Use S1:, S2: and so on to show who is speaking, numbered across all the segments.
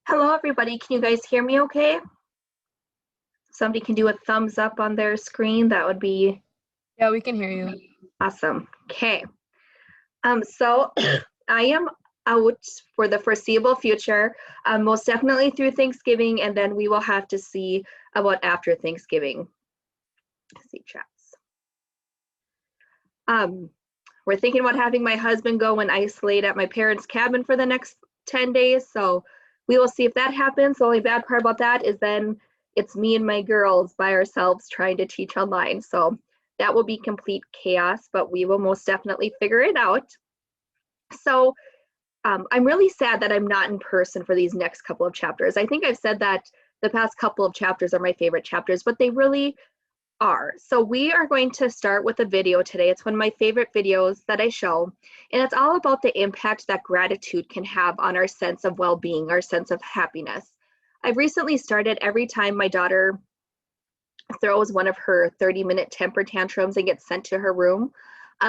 S1: Hello, everybody. Can you guys hear me okay? If somebody can do a thumbs up on their screen, that would be
S2: Yeah, we can hear you.
S1: awesome. Okay. So I am out for the foreseeable future, most definitely through Thanksgiving, and then we will have to see about after Thanksgiving. Let's see chats. We're thinking about having my husband go and isolate at my parents' cabin for the next 10 days. So we will see if that happens. The only bad part about that is then it's me and my girls by ourselves trying to teach online. So that will be complete chaos, but we will most definitely figure it out. So I'm really sad that I'm not in person for these next couple of chapters. I think I've said that the past couple of chapters are my favorite chapters, but they really are. So we are going to start with a video today. It's one of my favorite videos that I show, and it's all about the impact that gratitude can have on our sense of well-being, our sense of happiness. I've recently started every time my daughter throws one of her 30-minute temper tantrums and gets sent to her room.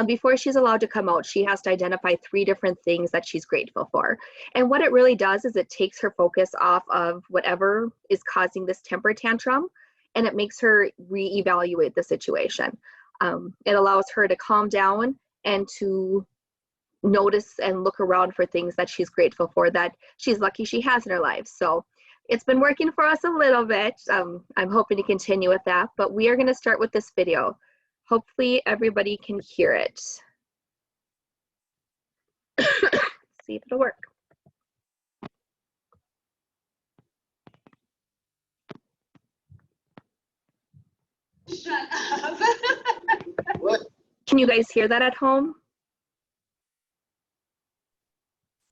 S1: Before she's allowed to come out, she has to identify 3 different things that she's grateful for. And what it really does is it takes her focus off of whatever is causing this temper tantrum, and it makes her reevaluate the situation. It allows her to calm down and to notice and look around for things that she's grateful for, that she's lucky she has in her life. So it's been working for us a little bit. I'm hoping to continue with that, but we are going to start with this video. Hopefully everybody can hear it. See if it'll work.
S3: Shut up.
S4: What?
S1: Can you guys hear that at home?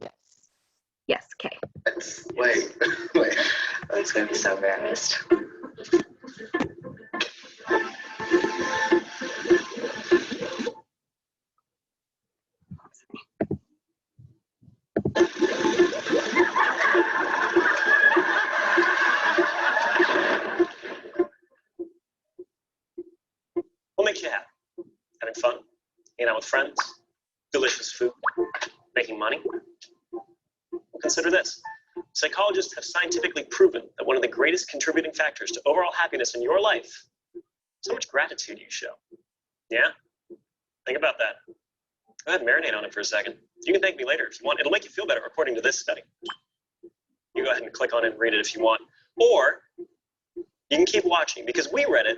S2: Yes.
S1: Yes, okay.
S4: Wait.
S3: I'm just gonna be so embarrassed.
S5: What makes you happy? Having fun? Hanging out with friends? Delicious food? Making money? Well, consider this. Psychologists have scientifically proven that one of the greatest contributing factors to overall happiness in your life is how much gratitude you show. Yeah? Think about that. Go ahead and marinate on it for a second. You can thank me later if you want. It'll make you feel better according to this study. You go ahead and click on it and read it if you want. Or you can keep watching because we read it.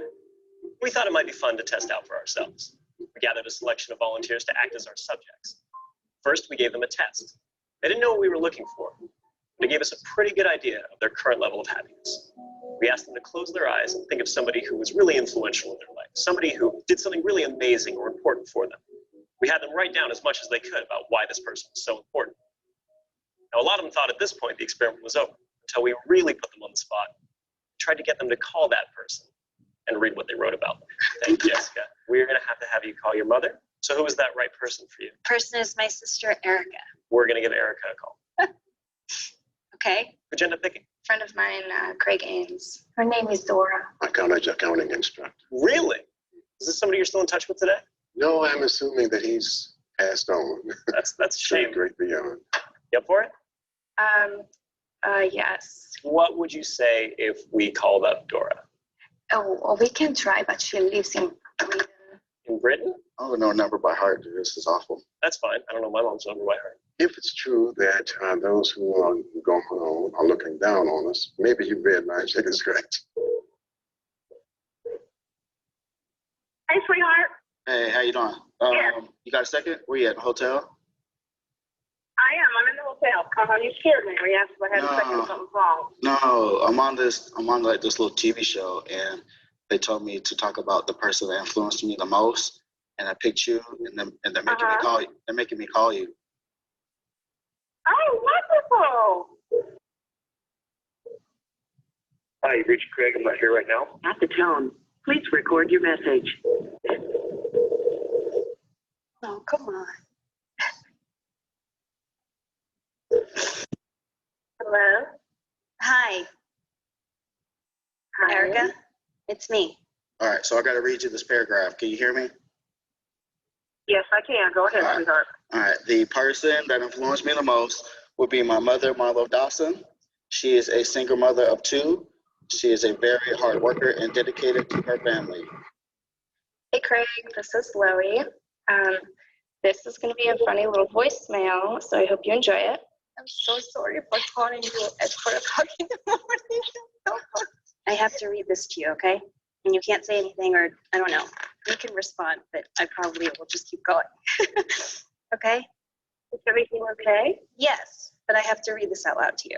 S5: We thought it might be fun to test out for ourselves. We gathered a selection of volunteers to act as our subjects. First, we gave them a test. They didn't know what we were looking for, but it gave us a pretty good idea of their current level of happiness. We asked them to close their eyes and think of somebody who was really influential in their life, somebody who did something really amazing or important for them. We had them write down as much as they could about why this person was so important. Now, a lot of them thought at this point the experiment was over, until we really put them on the spot. We tried to get them to call that person and read what they wrote about. Thank you, Jessica. We're going to have you call your mother. So who is that right person for you?
S3: Person is my sister, Erica.
S5: We're going to give Erica a call.
S3: Okay.
S5: Who'd you end up picking?
S3: Friend of mine, Craig Ains. Her name is Dora.
S4: My college accounting instructor.
S5: Really? Is this somebody you're still in touch with today?
S4: No, I'm assuming that he's passed on.
S5: That's a shame.
S4: Great beyond.
S5: You up for it?
S3: Yes.
S5: What would you say if we called up Dora?
S3: Oh, well, we can try, but she lives in Sweden.
S5: In Britain?
S4: Oh, no, number by heart. This is awful.
S5: That's fine. I don't know my mom's number by heart.
S4: If it's true that those who are going home are looking down on us, maybe you read my chicken scratch.
S6: Hey, sweetheart.
S7: Hey, how you doing?
S6: Yeah.
S7: You got a second? Where you at, the hotel?
S6: I am. I'm in the hotel. You scared me when you asked if I had a second or something's wrong.
S7: No, I'm on like this little TV show, and they told me to talk about the person that influenced me the most, and I picked you, and they're making me call you. They're making me call you.
S6: Oh, wonderful.
S5: Hi, you've reached Craig. I'm not here right now.
S8: At the tone, please record your message.
S3: Oh, come on.
S6: Hello?
S3: Hi,
S6: Hi.
S3: Erica. It's me.
S7: All right, so I got to read you this paragraph. Can you hear me?
S6: Yes, I can. Go ahead,
S7: All right.
S6: sweetheart.
S7: All right, the person that influenced me the most would be my mother, Marlo Dawson. She is a single mother of 2. She is a very hard worker and dedicated to her family.
S3: Hey, Craig. This is Chloe. This is going to be a funny little voicemail, so I hope you enjoy it. I'm so sorry for calling you at 4 o'clock in the morning. I have to read this to you, okay? And you can't say anything, or I don't know. You can respond, but I probably will just keep going. Okay?
S6: Is everything okay?
S3: Yes, but I have to read this out loud to you.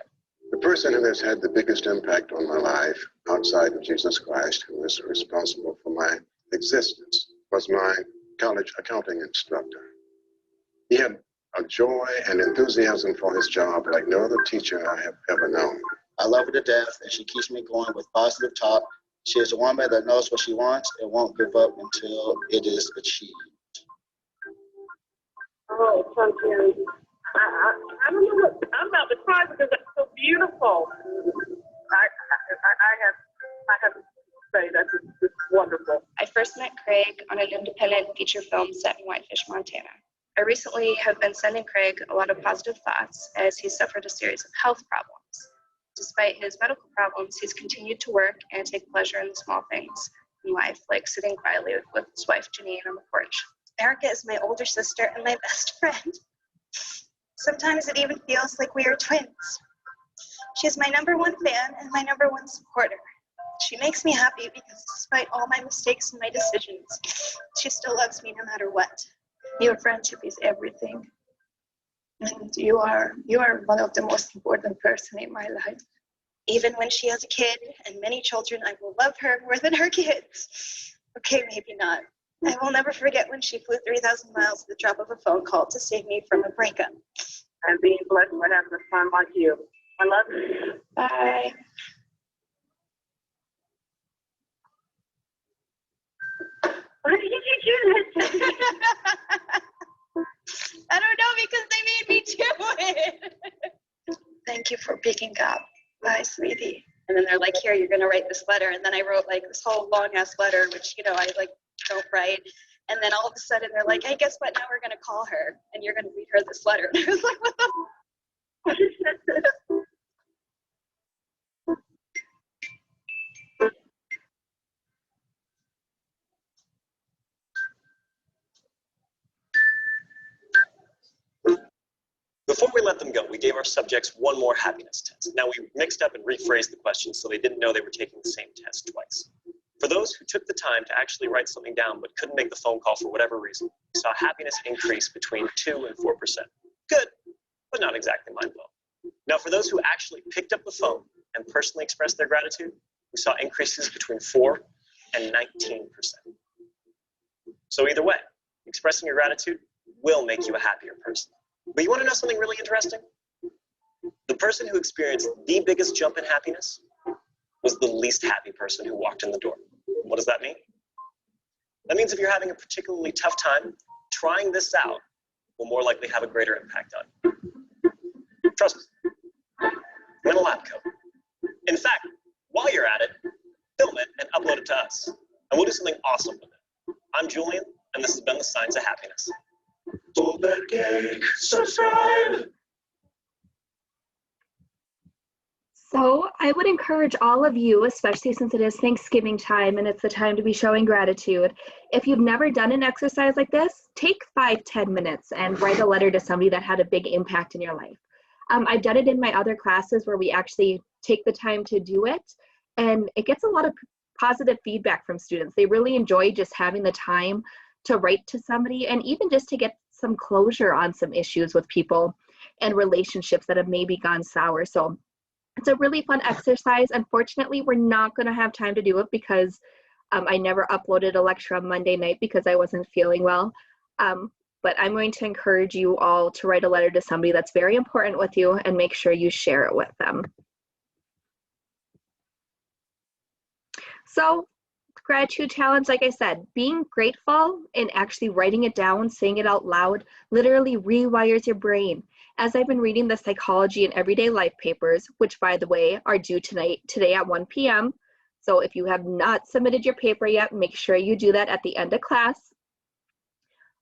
S4: The person who has had the biggest impact on my life outside of Jesus Christ, who is responsible for my existence, was my college accounting instructor. He had a joy and enthusiasm for his job like no other teacher I have ever known.
S7: I love her to death, and she keeps me going with positive talk. She is a woman that knows what she wants and won't give up until it is achieved.
S6: Oh, something. I don't know what I'm about to cry because it's so beautiful. I have to say that it's wonderful.
S3: I first met Craig on an independent feature film set in Whitefish, Montana. I recently have been sending Craig a lot of positive thoughts as he suffered a series of health problems. Despite his medical problems, he's continued to work and take pleasure in the small things in life, like sitting quietly with his wife, Janine, on the porch. Erica is my older sister and my best friend. Sometimes it even feels like we are twins. She's my #1 fan and my #1 supporter. She makes me happy because despite all my mistakes and my decisions, she still loves me no matter what. Your friendship is everything. And you are one of the most important person in my life. Even when she has a kid and many children, I will love her more than her kids. Okay, maybe not. I will never forget when she flew 3,000 miles at the drop of a phone call to save me from a breakup.
S6: And being blessed for having a son like you. I love you.
S3: Bye.
S6: Why did you do this?
S3: I don't know because they made me do it. Thank you for picking up. Bye, sweetie. And then they're like, here, you're going to write this letter. And then I wrote like this whole long ass letter, which, I like don't write. And then all of a sudden they're like, hey, guess what? Now we're going to call her and you're going to read her this letter. And I was like, what the?
S5: Before we let them go, we gave our subjects one more happiness test. Now we mixed up and rephrased the questions so they didn't know they were taking the same test twice. For those who took the time to actually write something down but couldn't make the phone call for whatever reason, we saw happiness increase between 2 and 4%. Good, but not exactly mind-blowing. Now for those who actually picked up the phone and personally expressed their gratitude, we saw increases between 4 and 19%. So either way, expressing your gratitude will make you a happier person. But you want to know something really interesting? The person who experienced the biggest jump in happiness was the least happy person who walked in the door. What does that mean? That means if you're having a particularly tough time, trying this out will more likely have a greater impact on you. Trust me. I'm in a lab coat. In fact, while you're at it, film it and upload it to us, and we'll do something awesome with it. I'm Julian, and this has been The Science of Happiness.
S9: Pull that cake, subscribe.
S1: So I would encourage all of you, especially since it is Thanksgiving time and it's the time to be showing gratitude, if you've never done an exercise like this, take 5-10 minutes and write a letter to somebody that had a big impact in your life. I've done it in my other classes where we actually take the time to do it, and it gets a lot of positive feedback from students. They really enjoy just having the time to write to somebody and even just to get some closure on some issues with people and relationships that have maybe gone sour. So it's a really fun exercise. Unfortunately, we're not going to have time to do it because I never uploaded a lecture on Monday night because I wasn't feeling well. But I'm going to encourage you all to write a letter to somebody that's very important with you and make sure you share it with them. So, gratitude challenge, like I said, being grateful and actually writing it down, saying it out loud, literally rewires your brain. As I've been reading the psychology and everyday life papers, which by the way are due today at 1 p.m. So if you have not submitted your paper yet, make sure you do that at the end of class.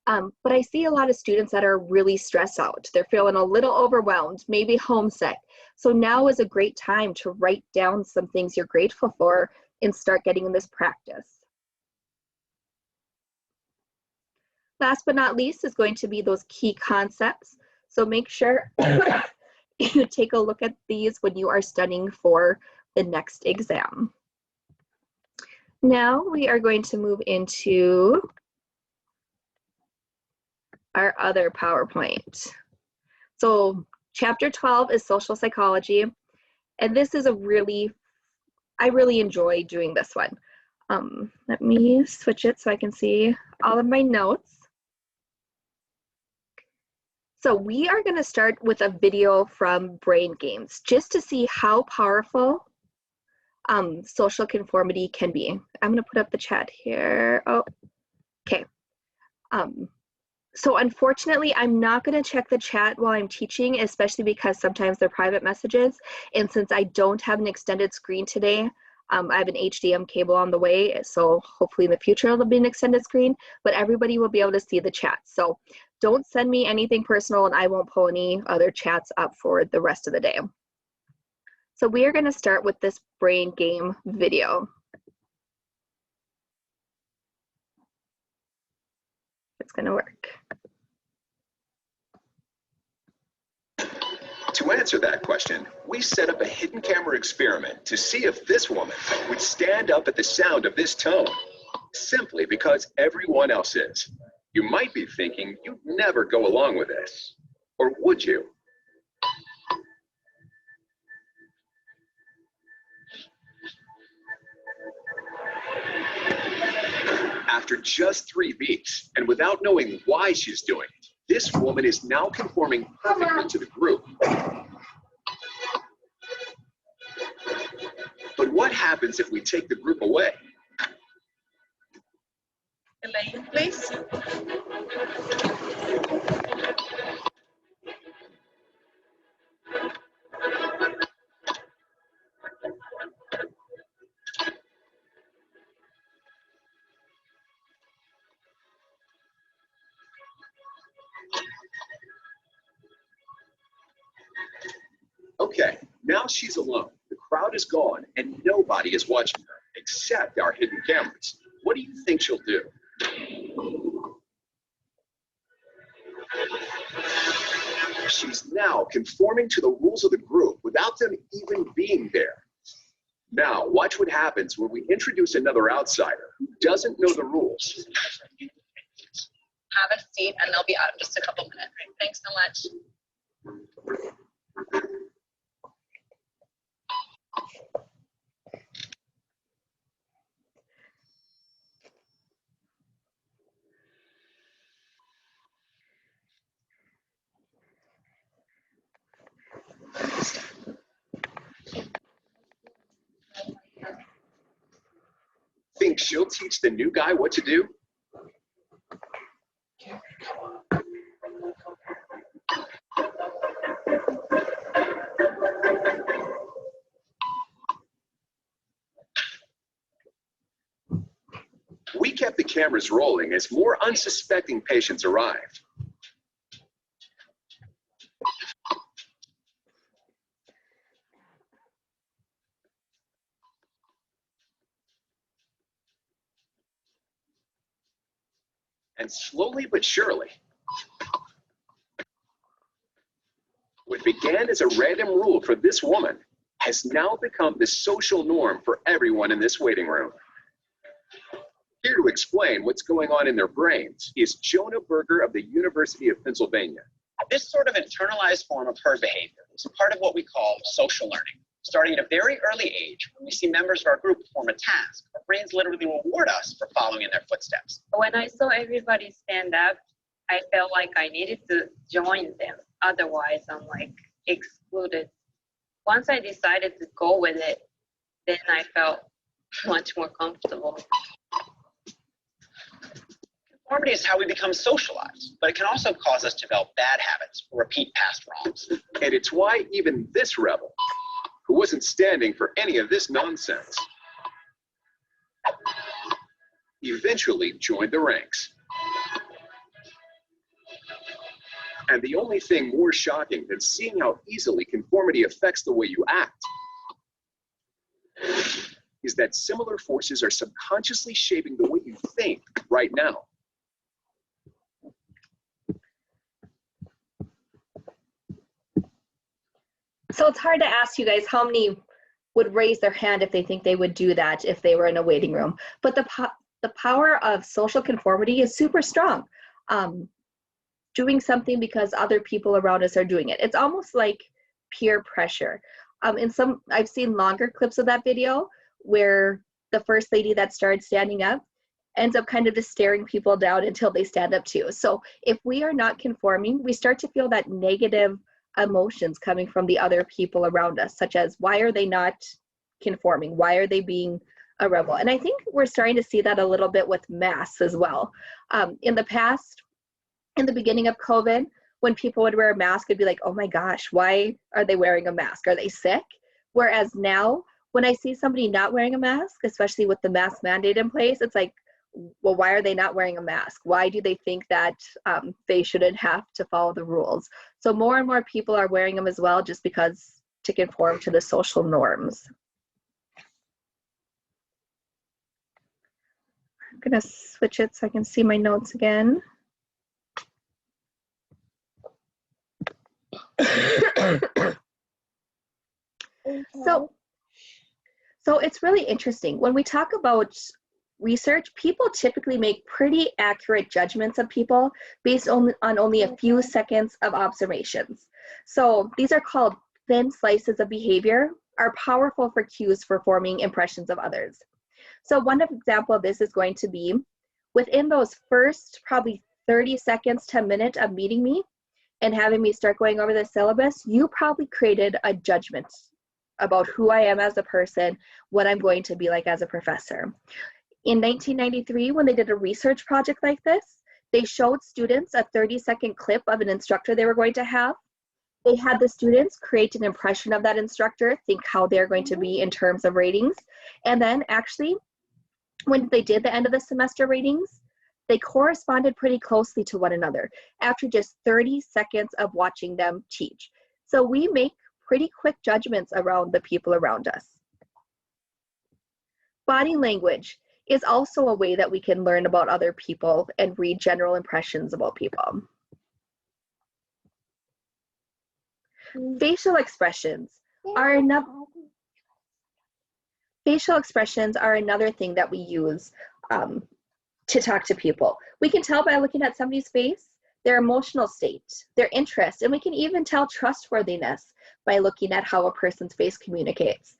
S1: But I see a lot of students that are really stressed out. They're feeling a little overwhelmed, maybe homesick. So now is a great time to write down some things you're grateful for and start getting in this practice. Last but not least is going to be those key concepts. So make sure you take a look at these when you are studying for the next exam. Now we are going to move into our other PowerPoint. So chapter 12 is social psychology. And this is I really enjoy doing this one. Let me switch it so I can see all of my notes. So we are going to start with a video from Brain Games just to see how powerful social conformity can be. I'm going to put up the chat here. Oh, okay. So unfortunately, I'm not going to check the chat while I'm teaching, especially because sometimes they're private messages. And since I don't have an extended screen today, I have an HDMI cable on the way, so hopefully in the future it'll be an extended screen, but everybody will be able to see the chat. So don't send me anything personal and I won't pull any other chats up for the rest of the day. So we are going to start with this brain game video. It's going to work.
S10: To answer that question, we set up a hidden camera experiment to see if this woman would stand up at the sound of this tone, simply because everyone else is. You might be thinking you'd never go along with this. Or would you? After just 3 beats, and without knowing why she's doing it, this woman is now conforming perfectly to the group. But what happens if we take the group away?
S3: Elaine, please.
S10: Okay, now she's alone. The crowd is gone, and nobody is watching her except our hidden cameras. What do you think she'll do? She's now conforming to the rules of the group without them even being there. Now, watch what happens when we introduce another outsider who doesn't know the rules.
S3: Have a seat, and they'll be out in just a couple minutes. Thanks so much.
S10: Think she'll teach the new guy what to do? We kept the cameras rolling as more unsuspecting patients arrived. And slowly but surely, what began as a random rule for this woman has now become the social norm for everyone in this waiting room. Here to explain what's going on in their brains is Jonah Berger of the University of Pennsylvania.
S11: This sort of internalized form of herd behavior is part of what we call social learning. Starting at a very early age, when we see members of our group perform a task, our brains literally reward us for following in their footsteps.
S12: When I saw everybody stand up, I felt like I needed to join them. Otherwise, I'm like excluded. Once I decided to go with it, then I felt much more comfortable.
S11: Conformity is how we become socialized, but it can also cause us to develop bad habits or repeat past wrongs.
S10: And it's why even this rebel, who wasn't standing for any of this nonsense, eventually joined the ranks. And the only thing more shocking than seeing how easily conformity affects the way you act is that similar forces are subconsciously shaping the way you think right now.
S1: So it's hard to ask you guys how many would raise their hand if they think they would do that if they were in a waiting room. But the power of social conformity is super strong. Doing something because other people around us are doing it. It's almost like peer pressure. I've seen longer clips of that video where the first lady that started standing up ends up kind of just staring people down until they stand up too. So if we are not conforming, we start to feel that negative emotions coming from the other people around us, such as why are they not conforming? Why are they being a rebel? And I think we're starting to see that a little bit with masks as well. In the past, in the beginning of COVID, when people would wear a mask, it'd be like, oh my gosh, why are they wearing a mask? Are they sick? Whereas now, when I see somebody not wearing a mask, especially with the mask mandate in place, it's like, well, why are they not wearing a mask? Why do they think that they shouldn't have to follow the rules? So more and more people are wearing them as well, just because to conform to the social norms. I'm gonna switch it so I can see my notes again. So it's really interesting. When we talk about research, people typically make pretty accurate judgments of people based on only a few seconds of observations. So these are called thin slices of behavior, are powerful for cues for forming impressions of others. So one example of this is going to be within those first probably 30 seconds to a minute of meeting me and having me start going over the syllabus, you probably created a judgment about who I am as a person, what I'm going to be like as a professor. In 1993, when they did a research project like this, they showed students a 30-second clip of an instructor they were going to have. They had the students create an impression of that instructor, think how they're going to be in terms of ratings. And then actually, when they did the end of the semester ratings, they corresponded pretty closely to one another after just 30 seconds of watching them teach. So we make pretty quick judgments around the people around us. Body language is also a way that we can learn about other people and read general impressions about people. Facial expressions are another thing that we use to talk to people. We can tell by looking at somebody's face, their emotional state, their interest, and we can even tell trustworthiness by looking at how a person's face communicates.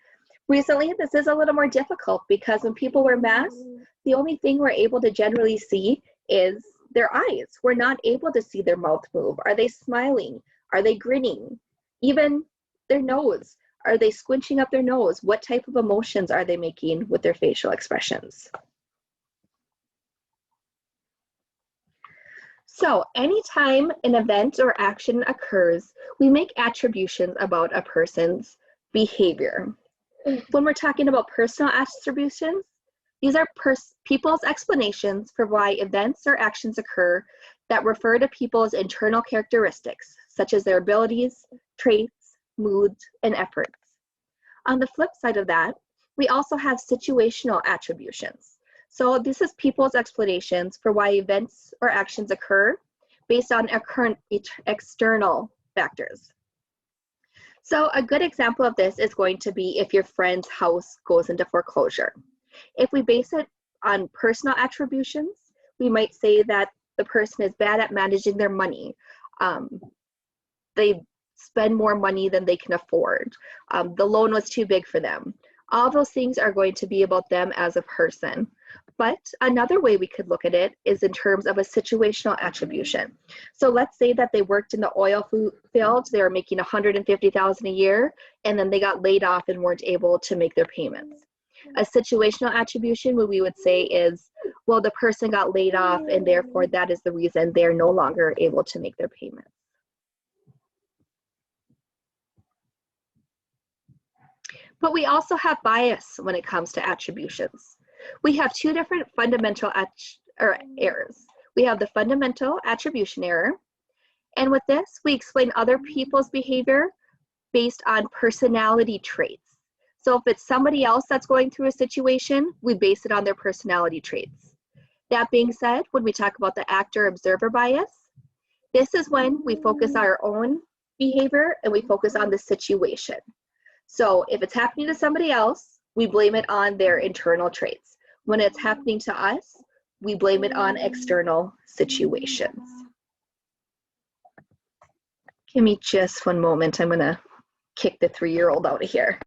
S1: Recently, this is a little more difficult because when people wear masks, the only thing we're able to generally see is their eyes. We're not able to see their mouth move. Are they smiling? Are they grinning? Even their nose. Are they squinching up their nose? What type of emotions are they making with their facial expressions? So anytime an event or action occurs, we make attributions about a person's behavior. When we're talking about personal attributions, These are people's explanations for why events or actions occur that refer to people's internal characteristics, such as their abilities, traits, moods, and efforts. On the flip side of that, we also have situational attributions. So this is people's explanations for why events or actions occur based on current external factors. So a good example of this is going to be if your friend's house goes into foreclosure. If we base it on personal attributions, we might say that the person is bad at managing their money. They spend more money than they can afford. The loan was too big for them. All those things are going to be about them as a person. But another way we could look at it is in terms of a situational attribution. So let's say that they worked in the oil field, they were making $150,000 a year, and then they got laid off and weren't able to make their payments. A situational attribution, what we would say is, well, the person got laid off and therefore that is the reason they're no longer able to make their payments. But we also have bias when it comes to attributions. We have two different fundamental errors. We have the fundamental attribution error, and with this, we explain other people's behavior based on personality traits. So if it's somebody else that's going through a situation, we base it on their personality traits. That being said, when we talk about the actor-observer bias, this is when we focus on our own behavior and we focus on the situation. So if it's happening to somebody else, we blame it on their internal traits. When it's happening to us, we blame it on external situations. Give me just one moment. I'm gonna kick the 3-year-old out of here.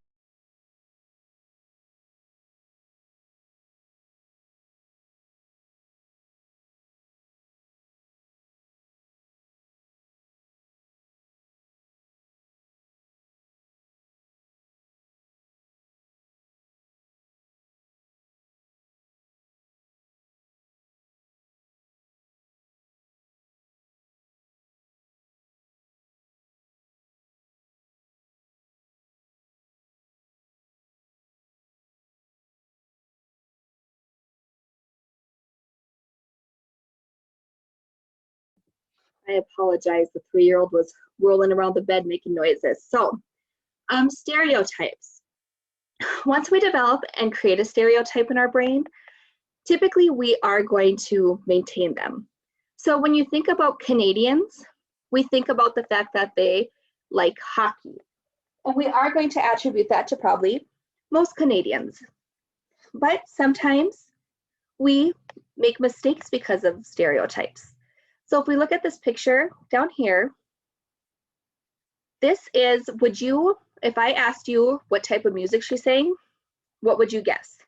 S1: I apologize, the 3-year-old was rolling around the bed making noises. So, stereotypes. Once we develop and create a stereotype in our brain, typically we are going to maintain them. So when you think about Canadians, we think about the fact that they like hockey. And we are going to attribute that to probably most Canadians. But sometimes we make mistakes because of stereotypes. So if we look at this picture down here, this is, if I asked you what type of music she sang, what would you guess?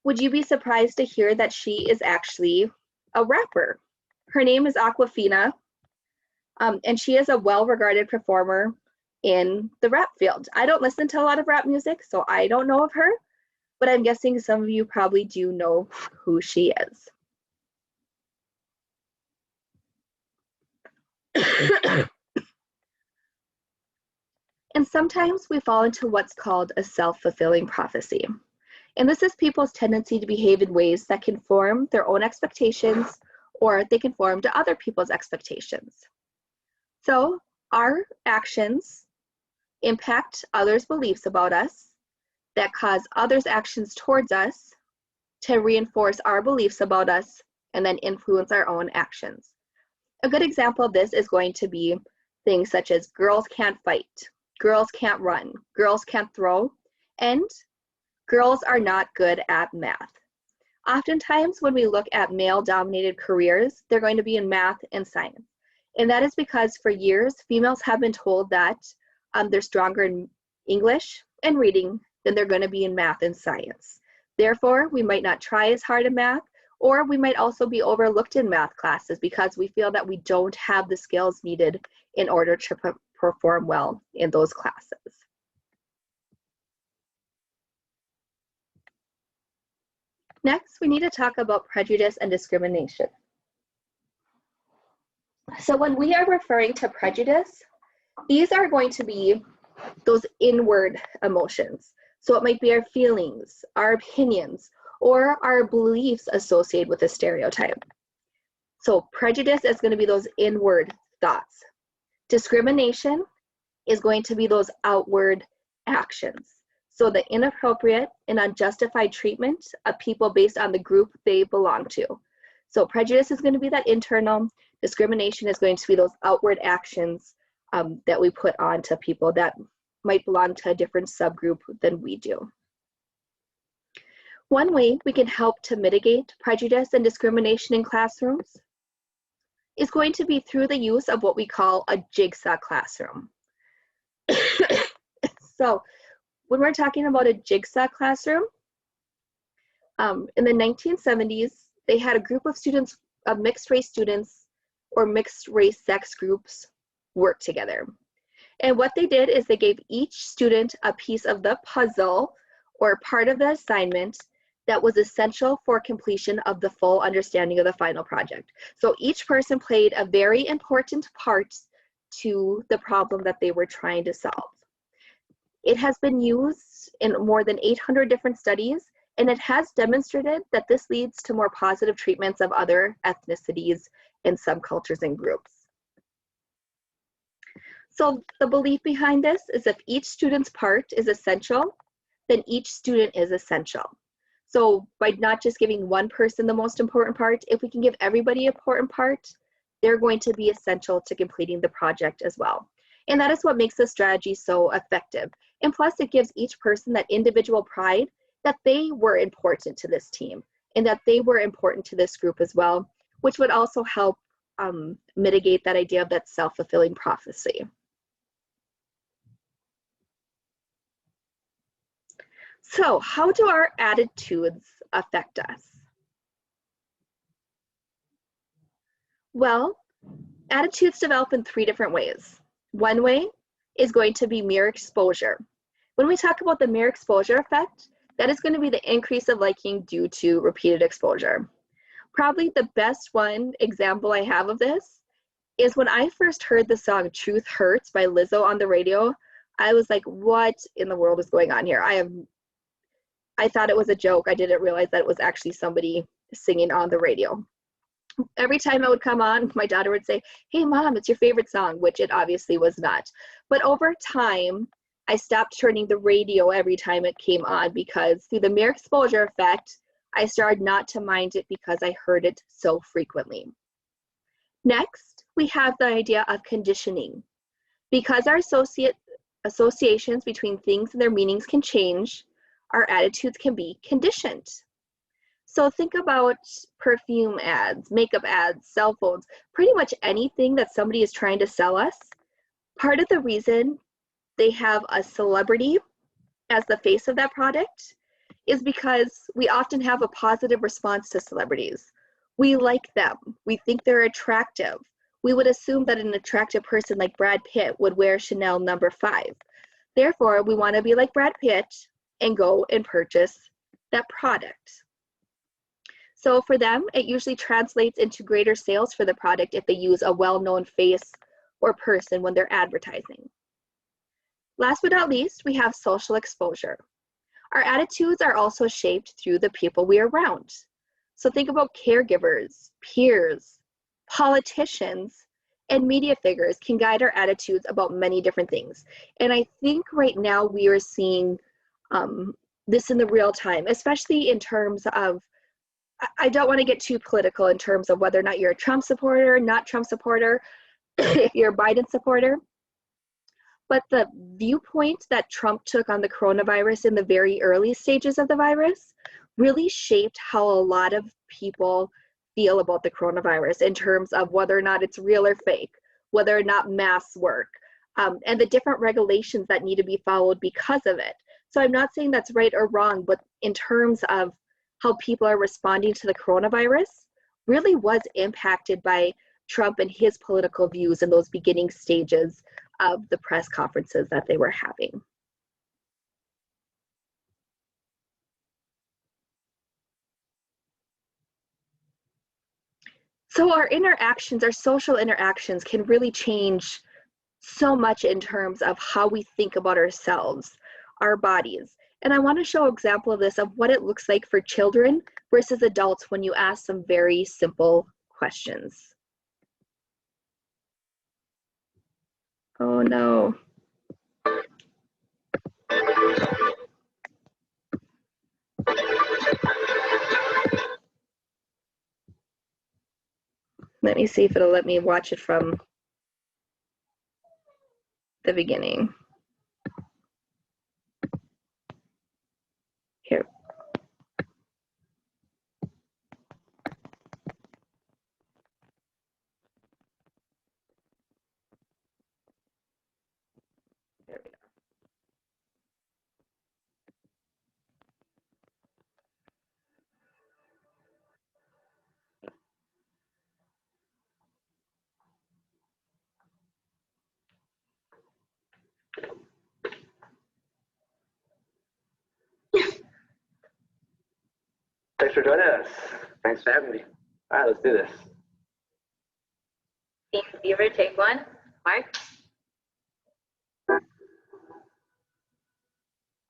S1: Would you be surprised to hear that she is actually a rapper? Her name is Aquafina, and she is a well-regarded performer in the rap field. I don't listen to a lot of rap music, so I don't know of her, but I'm guessing some of you probably do know who she is. And sometimes we fall into what's called a self-fulfilling prophecy. And this is people's tendency to behave in ways that conform their own expectations or they conform to other people's expectations. So our actions impact others' beliefs about us that cause others' actions towards us to reinforce our beliefs about us and then influence our own actions. A good example of this is going to be things such as girls can't fight, girls can't run, girls can't throw, and girls are not good at math. Oftentimes when we look at male-dominated careers, they're going to be in math and science. And that is because for years, females have been told that they're stronger in English and reading than they're going to be in math and science. Therefore, we might not try as hard in math, or we might also be overlooked in math classes because we feel that we don't have the skills needed in order to perform well in those classes. Next, we need to talk about prejudice and discrimination. So when we are referring to prejudice, these are going to be those inward emotions. So it might be our feelings, our opinions, or our beliefs associated with a stereotype. So prejudice is going to be those inward thoughts. Discrimination is going to be those outward actions. So the inappropriate and unjustified treatment of people based on the group they belong to. So prejudice is going to be that internal. Discrimination is going to be those outward actions that we put on to people that might belong to a different subgroup than we do. One way we can help to mitigate prejudice and discrimination in classrooms is going to be through the use of what we call a jigsaw classroom. So when we're talking about a jigsaw classroom, in the 1970s, they had a group of students, of mixed race students or mixed race sex groups work together. And what they did is they gave each student a piece of the puzzle or part of the assignment that was essential for completion of the full understanding of the final project. So each person played a very important part to the problem that they were trying to solve. It has been used in more than 800 different studies, and it has demonstrated that this leads to more positive treatments of other ethnicities and subcultures and groups. So the belief behind this is if each student's part is essential, then each student is essential. So by not just giving one person the most important part, if we can give everybody an important part, they're going to be essential to completing the project as well. And that is what makes this strategy so effective. And plus it gives each person that individual pride that they were important to this team and that they were important to this group as well, which would also help mitigate that idea of that self-fulfilling prophecy. So how do our attitudes affect us? Well, attitudes develop in 3 different ways. One way is going to be mere exposure. When we talk about the mere exposure effect, that is going to be the increase of liking due to repeated exposure. Probably the best example I have of this is when I first heard the song Truth Hurts by Lizzo on the radio. I was like, what in the world is going on here? I thought it was a joke. I didn't realize that it was actually somebody singing on the radio. Every time it would come on, my daughter would say, "Hey mom, it's your favorite song," which it obviously was not. But over time, I stopped turning the radio every time it came on because through the mere exposure effect, I started not to mind it because I heard it so frequently. Next, we have the idea of conditioning. Because our associations between things and their meanings can change, our attitudes can be conditioned. So think about perfume ads, makeup ads, cell phones, pretty much anything that somebody is trying to sell us. Part of the reason they have a celebrity as the face of that product is because we often have a positive response to celebrities. We like them. We think they're attractive. We would assume that an attractive person like Brad Pitt would wear Chanel No. 5. Therefore, we want to be like Brad Pitt and go and purchase that product. So for them, it usually translates into greater sales for the product if they use a well-known face or person when they're advertising. Last but not least, we have social exposure. Our attitudes are also shaped through the people we are around. So think about caregivers, peers, politicians, and media figures can guide our attitudes about many different things. And I think right now we are seeing this in the real time, especially in terms of, I don't want to get too political in terms of whether or not you're a Trump supporter, not Trump supporter, if you're a Biden supporter. But the viewpoint that Trump took on the coronavirus in the very early stages of the virus really shaped how a lot of people feel about the coronavirus in terms of whether or not it's real or fake, whether or not masks work, and the different regulations that need to be followed because of it. So I'm not saying that's right or wrong, but in terms of how people are responding to the coronavirus really was impacted by Trump and his political views in those beginning stages of the press conferences that they were having. So our interactions, our social interactions can really change so much in terms of how we think about ourselves, our bodies. And I want to show an example of this, of what it looks like for children versus adults when you ask some very simple questions. Oh no. Let me see if it'll let me watch it from the beginning. Here. There we go.
S13: Thanks for joining us. Thanks for having me. All right, let's do this.
S12: Team Beaver, take one. Mark?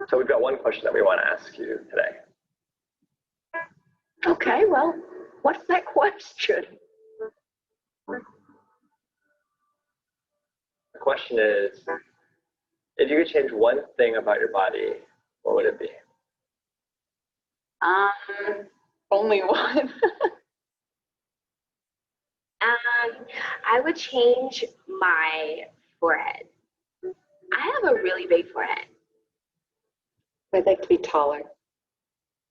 S13: So we've got one question that we want to ask you today.
S6: Okay, well, what's that question?
S13: The question is, if you could change one thing about your body, what would it be?
S14: Only one.
S15: I would change my forehead. I have a really big forehead.
S14: I'd like to be taller.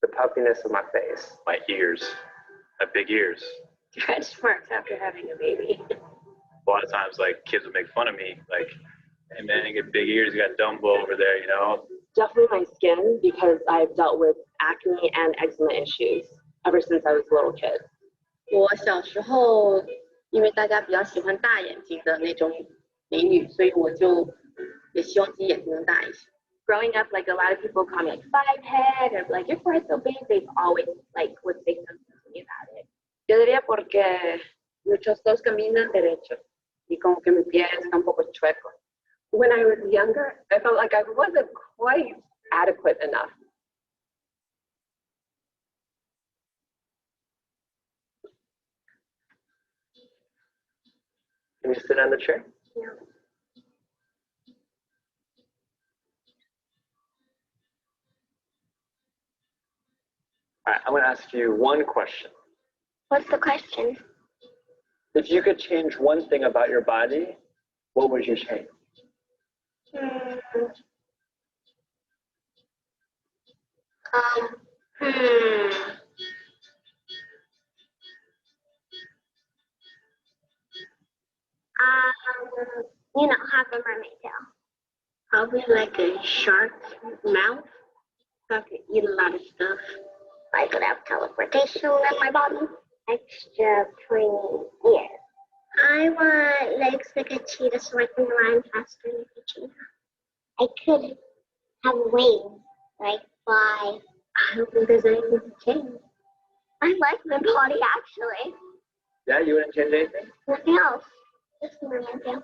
S13: The puffiness of my face.
S5: My ears. I have big ears.
S15: Stretch marks after having a baby.
S5: A lot of times, like, kids would make fun of me, like, hey man, you get big ears, you got Dumbo over there, you know?
S14: Definitely my skin, because I've dealt with acne and eczema issues ever since I was a little kid.
S15: 我小时候，因为大家比较喜欢大眼睛的那种美女，所以我就也希望自己眼睛能大一些。Growing up, like a lot of people call me like five head or like your forehead's so big. They've always like would say something to me about it. Yo diría porque muchos dos caminan derecho y como que mi pie está un poco chueco.
S14: When I was younger, I felt like I wasn't quite adequate enough.
S13: Can you sit on the chair?
S15: Yeah.
S13: All right, I'm going to ask you one question.
S15: What's the question?
S13: If you could change one thing about your body, what would you change?
S15: You know, have a mermaid tail. Probably like a shark's mouth. So I could eat a lot of stuff. I could have teleportation in my body. Extra pointy ears. I want legs like a cheetah so I can run faster than a cheetah. I could have wings, like fly. I don't think there's anything to change. I like my body actually.
S13: Yeah, you wouldn't change anything?
S15: Nothing else. Just a mermaid tail.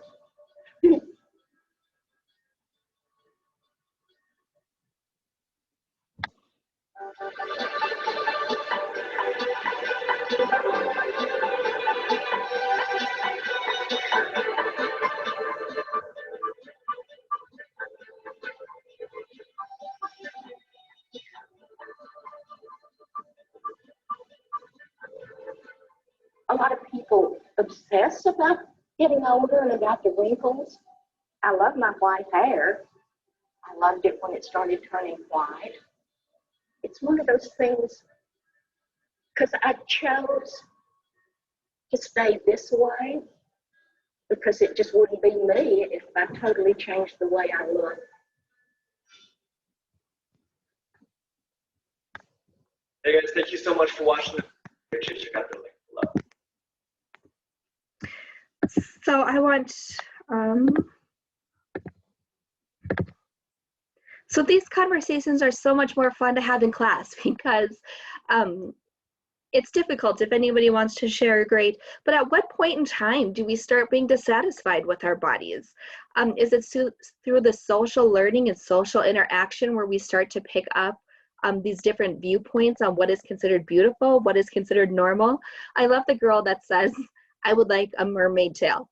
S6: A lot of people obsess about getting older and about the wrinkles. I love my white hair. I loved it when it started turning white. It's one of those things, because I chose to stay this way, because it just wouldn't be me if I totally changed the way I look.
S13: Hey guys, thank you so much for watching the picture. Check out the link below.
S1: So I want, so these conversations are so much more fun to have in class because It's difficult. If anybody wants to share, great. But at what point in time do we start being dissatisfied with our bodies? Is it through the social learning and social interaction where we start to pick up these different viewpoints on what is considered beautiful, what is considered normal? I love the girl that says, I would like a mermaid tail.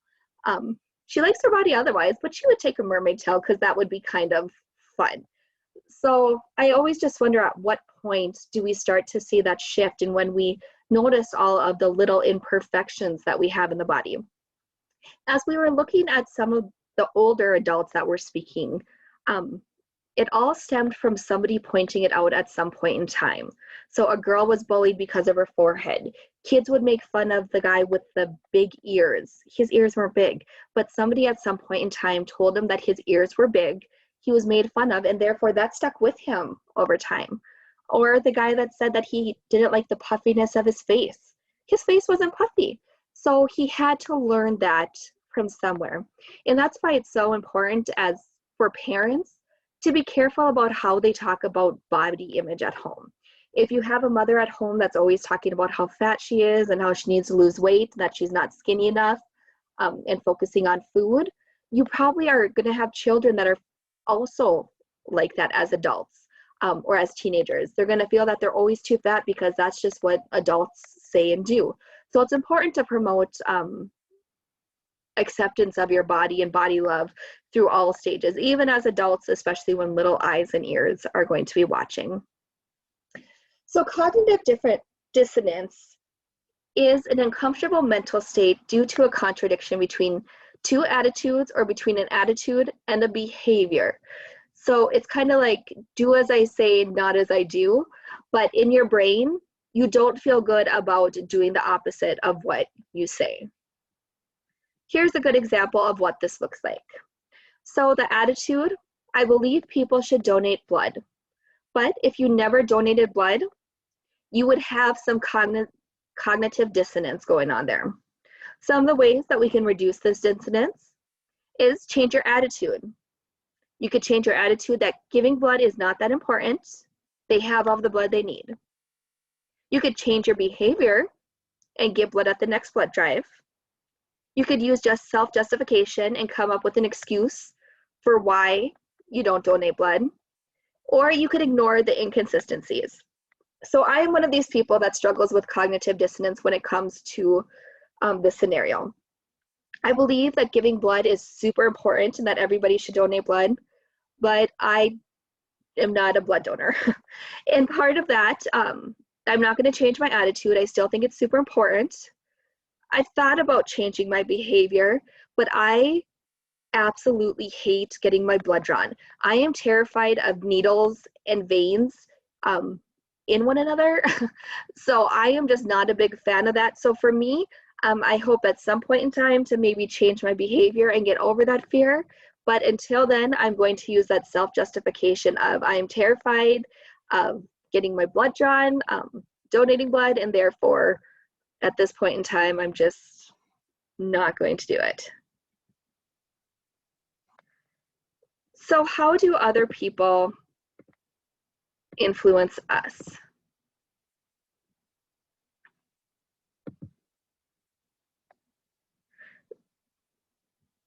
S1: She likes her body otherwise, but she would take a mermaid tail because that would be kind of fun. So I always just wonder at what point do we start to see that shift, and when we notice all of the little imperfections that we have in the body. As we were looking at some of the older adults that were speaking, it all stemmed from somebody pointing it out at some point in time. So a girl was bullied because of her forehead. Kids would make fun of the guy with the big ears. His ears weren't big, but somebody at some point in time told him that his ears were big. He was made fun of, and therefore that stuck with him over time. Or the guy that said that he didn't like the puffiness of his face. His face wasn't puffy. So he had to learn that from somewhere. And that's why it's so important as for parents to be careful about how they talk about body image at home. If you have a mother at home that's always talking about how fat she is and how she needs to lose weight, that she's not skinny enough, and focusing on food, you probably are going to have children that are also like that as adults or as teenagers. They're going to feel that they're always too fat because that's just what adults say and do. So it's important to promote acceptance of your body and body love through all stages, even as adults, especially when little eyes and ears are going to be watching. So cognitive dissonance is an uncomfortable mental state due to a contradiction between two attitudes or between an attitude and a behavior. So it's kind of like do as I say, not as I do, but in your brain, you don't feel good about doing the opposite of what you say. Here's a good example of what this looks like. So the attitude, I believe people should donate blood, but if you never donated blood, you would have some cognitive dissonance going on there. Some of the ways that we can reduce this dissonance is change your attitude. You could change your attitude that giving blood is not that important. They have all the blood they need. You could change your behavior and give blood at the next blood drive. You could use just self-justification and come up with an excuse for why you don't donate blood, or you could ignore the inconsistencies. So I am one of these people that struggles with cognitive dissonance when it comes to this scenario. I believe that giving blood is super important and that everybody should donate blood, but I am not a blood donor. And part of that, I'm not going to change my attitude. I still think it's super important. I've thought about changing my behavior, but I absolutely hate getting my blood drawn. I am terrified of needles and veins in one another. So I am just not a big fan of that. So for me, I hope at some point in time to maybe change my behavior and get over that fear. But until then, I'm going to use that self-justification of I am terrified of getting my blood drawn, donating blood, and therefore at this point in time, I'm just not going to do it. So how do other people influence us?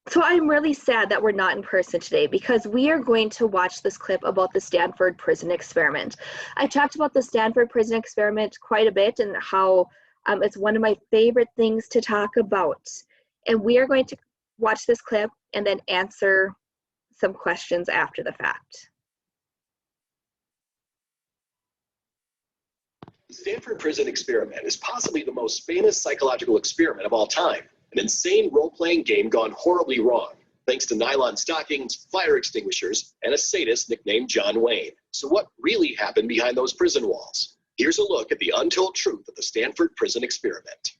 S1: So I'm really sad that we're not in person today because we are going to watch this clip about the Stanford Prison Experiment. I talked about the Stanford Prison Experiment quite a bit and how it's one of my favorite things to talk about. And we are going to watch this clip and then answer some questions after the fact.
S16: The Stanford Prison Experiment is possibly the most famous psychological experiment of all time. An insane role-playing game gone horribly wrong, thanks to nylon stockings, fire extinguishers, and a sadist nicknamed John Wayne. So what really happened behind those prison walls? Here's a look at the untold truth of the Stanford Prison Experiment.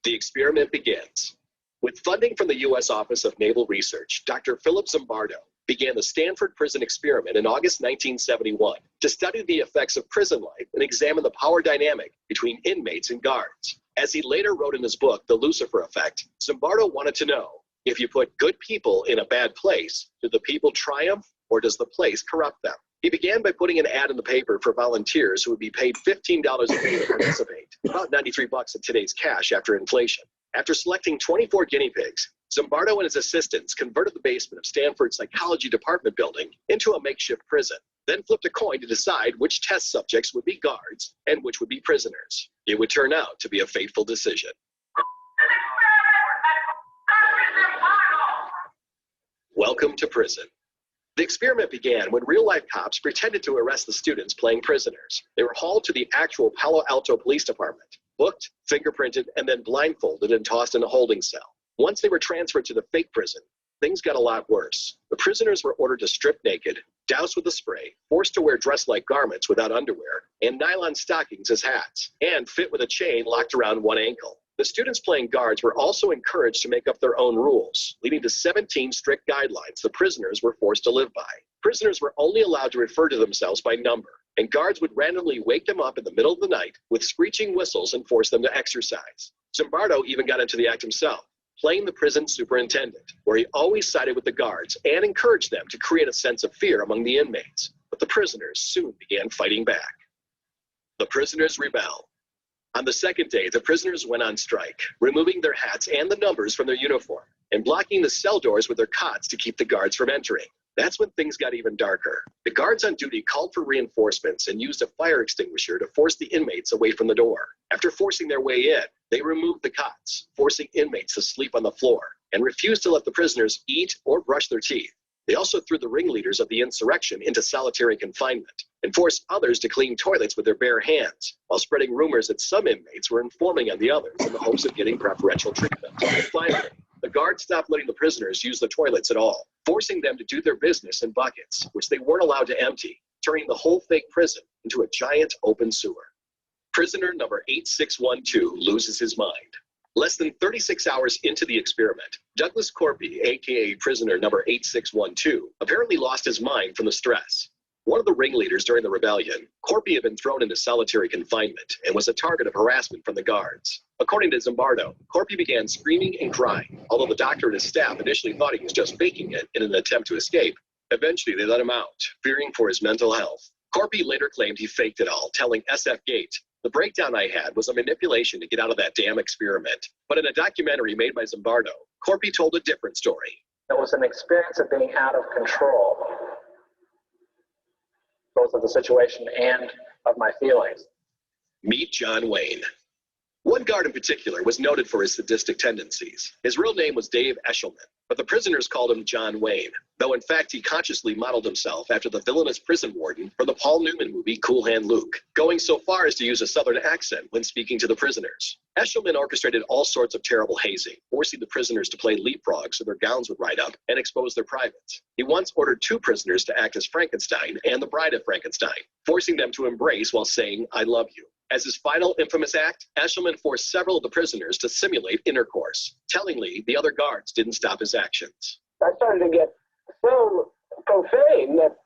S16: The experiment begins. With funding from the U.S. Office of Naval Research, Dr. Philip Zimbardo began the Stanford Prison Experiment in August 1971 to study the effects of prison life and examine the power dynamic between inmates and guards. As he later wrote in his book, The Lucifer Effect, Zimbardo wanted to know, if you put good people in a bad place, do the people triumph or does the place corrupt them? He began by putting an ad in the paper for volunteers who would be paid $15 a day to participate, about 93 bucks in today's cash after inflation. After selecting 24 guinea pigs, Zimbardo and his assistants converted the basement of Stanford's psychology department building into a makeshift prison, then flipped a coin to decide which test subjects would be guards and which would be prisoners. It would turn out to be a fateful decision. Welcome to prison. The experiment began when real-life cops pretended to arrest the students playing prisoners. They were hauled to the actual Palo Alto Police Department, booked, fingerprinted, and then blindfolded and tossed in a holding cell. Once they were transferred to the fake prison, things got a lot worse. The prisoners were ordered to strip naked, doused with a spray, forced to wear dress-like garments without underwear, and nylon stockings as hats, and fit with a chain locked around one ankle. The students playing guards were also encouraged to make up their own rules, leading to 17 strict guidelines the prisoners were forced to live by. Prisoners were only allowed to refer to themselves by number, and guards would randomly wake them up in the middle of the night with screeching whistles and force them to exercise. Zimbardo even got into the act himself, playing the prison superintendent, where he always sided with the guards and encouraged them to create a sense of fear among the inmates. But the prisoners soon began fighting back. The prisoners rebel. On the second day, the prisoners went on strike, removing their hats and the numbers from their uniform, and blocking the cell doors with their cots to keep the guards from entering. That's when things got even darker. The guards on duty called for reinforcements and used a fire extinguisher to force the inmates away from the door. After forcing their way in, they removed the cots, forcing inmates to sleep on the floor, and refused to let the prisoners eat or brush their teeth. They also threw the ringleaders of the insurrection into solitary confinement and forced others to clean toilets with their bare hands, while spreading rumors that some inmates were informing on the others in the hopes of getting preferential treatment. And finally, the guards stopped letting the prisoners use the toilets at all, forcing them to do their business in buckets, which they weren't allowed to empty, turning the whole fake prison into a giant open sewer. Prisoner number 8612 loses his mind. Less than 36 hours into the experiment, Douglas Corpy, aka prisoner number 8612, apparently lost his mind from the stress. One of the ringleaders during the rebellion, Corpy had been thrown into solitary confinement and was a target of harassment from the guards. According to Zimbardo, Corpy began screaming and crying, although the doctor and his staff initially thought he was just faking it in an attempt to escape. Eventually, they let him out, fearing for his mental health. Corpy later claimed he faked it all, telling SF Gate, "The breakdown I had was a manipulation to get out of that damn experiment." But in a documentary made by Zimbardo, Corpy told a different story.
S17: It was an experience of being out of control, both of the situation and of my feelings.
S16: Meet John Wayne. One guard in particular was noted for his sadistic tendencies. His real name was Dave Eshelman, but the prisoners called him John Wayne, though in fact he consciously modeled himself after the villainous prison warden from the Paul Newman movie Cool Hand Luke, going so far as to use a southern accent when speaking to the prisoners. Eshelman orchestrated all sorts of terrible hazing, forcing the prisoners to play leapfrog so their gowns would ride up and expose their privates. He once ordered 2 prisoners to act as Frankenstein and the Bride of Frankenstein, forcing them to embrace while saying, "I love you." As his final infamous act, Eshelman forced several of the prisoners to simulate intercourse. Tellingly, the other guards didn't stop his actions.
S17: I started to get so profane that,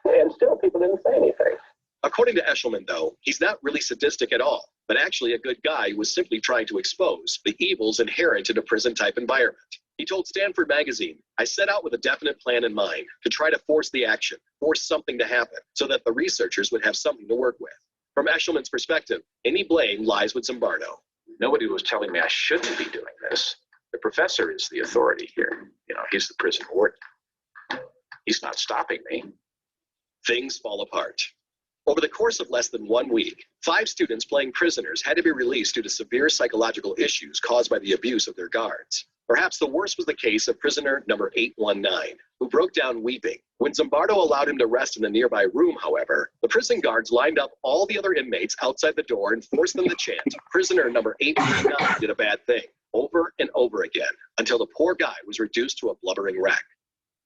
S17: and still people didn't say anything.
S16: According to Eshelman, though, he's not really sadistic at all, but actually a good guy who was simply trying to expose the evils inherent in a prison-type environment. He told Stanford Magazine, "I set out with a definite plan in mind to try to force the action, force something to happen, so that the researchers would have something to work with." From Eshelman's perspective, any blame lies with Zimbardo.
S18: Nobody was telling me I shouldn't be doing this. The professor is the authority here. He's the prison warden. He's not stopping me.
S16: Things fall apart. Over the course of less than 1 week, 5 students playing prisoners had to be released due to severe psychological issues caused by the abuse of their guards. Perhaps the worst was the case of prisoner number 819, who broke down weeping. When Zimbardo allowed him to rest in a nearby room, however, the prison guards lined up all the other inmates outside the door and forced them to chant, "Prisoner number 819 did a bad thing," over and over again, until the poor guy was reduced to a blubbering wreck.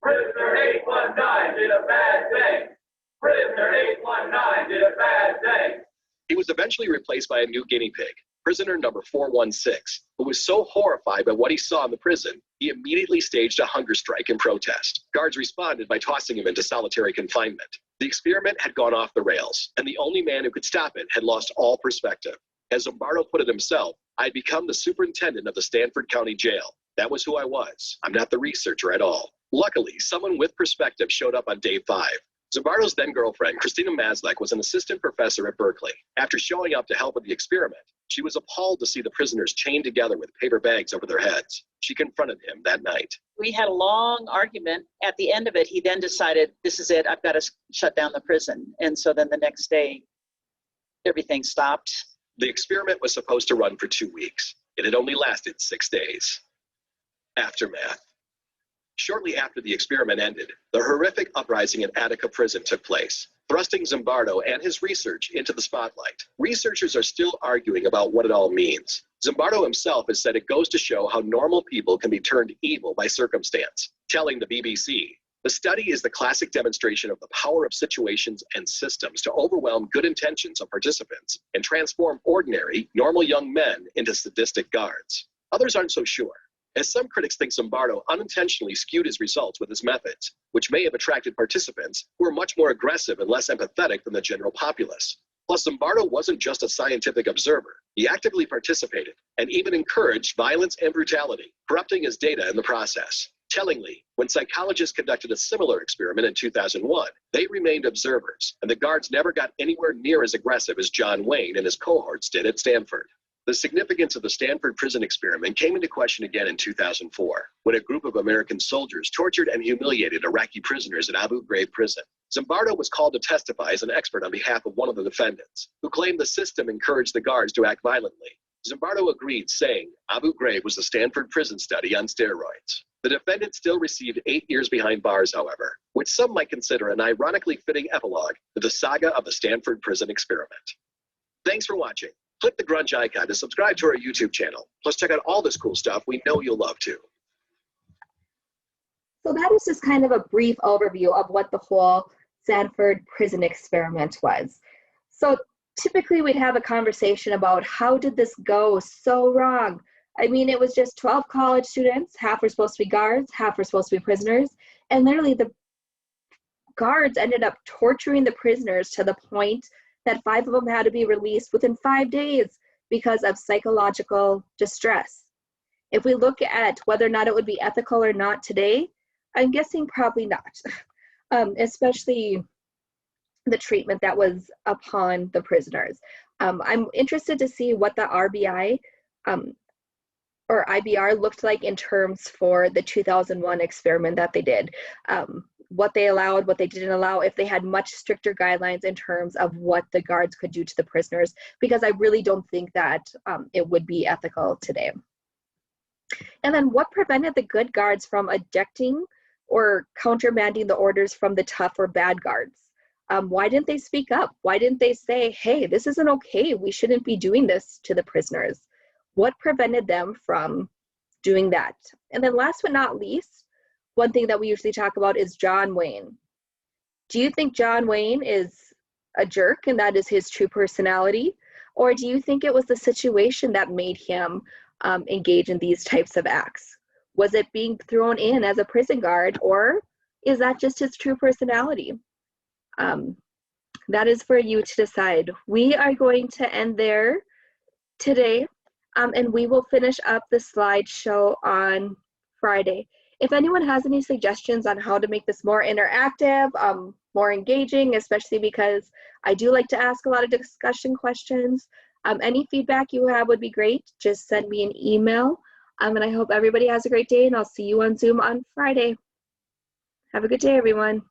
S9: Prisoner 819 did a bad thing. Prisoner 819 did a bad thing.
S16: He was eventually replaced by a new guinea pig, prisoner number 416, who was so horrified by what he saw in the prison, he immediately staged a hunger strike in protest. Guards responded by tossing him into solitary confinement. The experiment had gone off the rails, and the only man who could stop it had lost all perspective. As Zimbardo put it himself, "I had become the superintendent of the Stanford County Jail. That was who I was. I'm not the researcher at all." Luckily, someone with perspective showed up on day 5. Zimbardo's then-girlfriend, Christina Maslach, was an assistant professor at Berkeley. After showing up to help with the experiment, she was appalled to see the prisoners chained together with paper bags over their heads. She confronted him that night.
S19: We had a long argument. At the end of it, he then decided, this is it, I've got to shut down the prison. And so then the next day, everything stopped.
S16: The experiment was supposed to run for 2 weeks. It had only lasted 6 days. Aftermath. Shortly after the experiment ended, the horrific uprising in Attica prison took place, thrusting Zimbardo and his research into the spotlight. Researchers are still arguing about what it all means. Zimbardo himself has said it goes to show how normal people can be turned evil by circumstance, telling the BBC, "The study is the classic demonstration of the power of situations and systems to overwhelm good intentions of participants and transform ordinary, normal young men into sadistic guards." Others aren't so sure, as some critics think Zimbardo unintentionally skewed his results with his methods, which may have attracted participants who are much more aggressive and less empathetic than the general populace. Plus, Zimbardo wasn't just a scientific observer. He actively participated and even encouraged violence and brutality, corrupting his data in the process. Tellingly, when psychologists conducted a similar experiment in 2001, they remained observers, and the guards never got anywhere near as aggressive as John Wayne and his cohorts did at Stanford. The significance of the Stanford prison experiment came into question again in 2004, when a group of American soldiers tortured and humiliated Iraqi prisoners at Abu Ghraib prison. Zimbardo was called to testify as an expert on behalf of one of the defendants, who claimed the system encouraged the guards to act violently. Zimbardo agreed, saying Abu Ghraib was the Stanford prison study on steroids. The defendant still received 8 years behind bars, however, which some might consider an ironically fitting epilogue to the saga of the Stanford prison experiment. Thanks for watching. Click the grunge icon to subscribe to our YouTube channel. Plus, check out all this cool stuff we know you'll love too.
S1: So that is just kind of a brief overview of what the whole Stanford prison experiment was. So typically we'd have a conversation about how did this go so wrong? I mean, it was just 12 college students, half were supposed to be guards, half were supposed to be prisoners, and literally the guards ended up torturing the prisoners to the point that 5 of them had to be released within 5 days because of psychological distress. If we look at whether or not it would be ethical or not today, I'm guessing probably not, especially the treatment that was upon the prisoners. I'm interested to see what the RBI or IBR looked like in terms for the 2001 experiment that they did. What they allowed, what they didn't allow, if they had much stricter guidelines in terms of what the guards could do to the prisoners, because I really don't think that it would be ethical today. And then what prevented the good guards from ejecting or countermanding the orders from the tough or bad guards? Why didn't they speak up? Why didn't they say, hey, this isn't okay, we shouldn't be doing this to the prisoners? What prevented them from doing that? And then last but not least, one thing that we usually talk about is John Wayne. Do you think John Wayne is a jerk and that is his true personality? Or do you think it was the situation that made him engage in these types of acts? Was it being thrown in as a prison guard, or is that just his true personality? That is for you to decide. We are going to end there today, and we will finish up the slideshow on Friday. If anyone has any suggestions on how to make this more interactive, more engaging, especially because I do like to ask a lot of discussion questions, any feedback you have would be great. Just send me an email. And I hope everybody has a great day, and I'll see you on Zoom on Friday. Have a good day, everyone.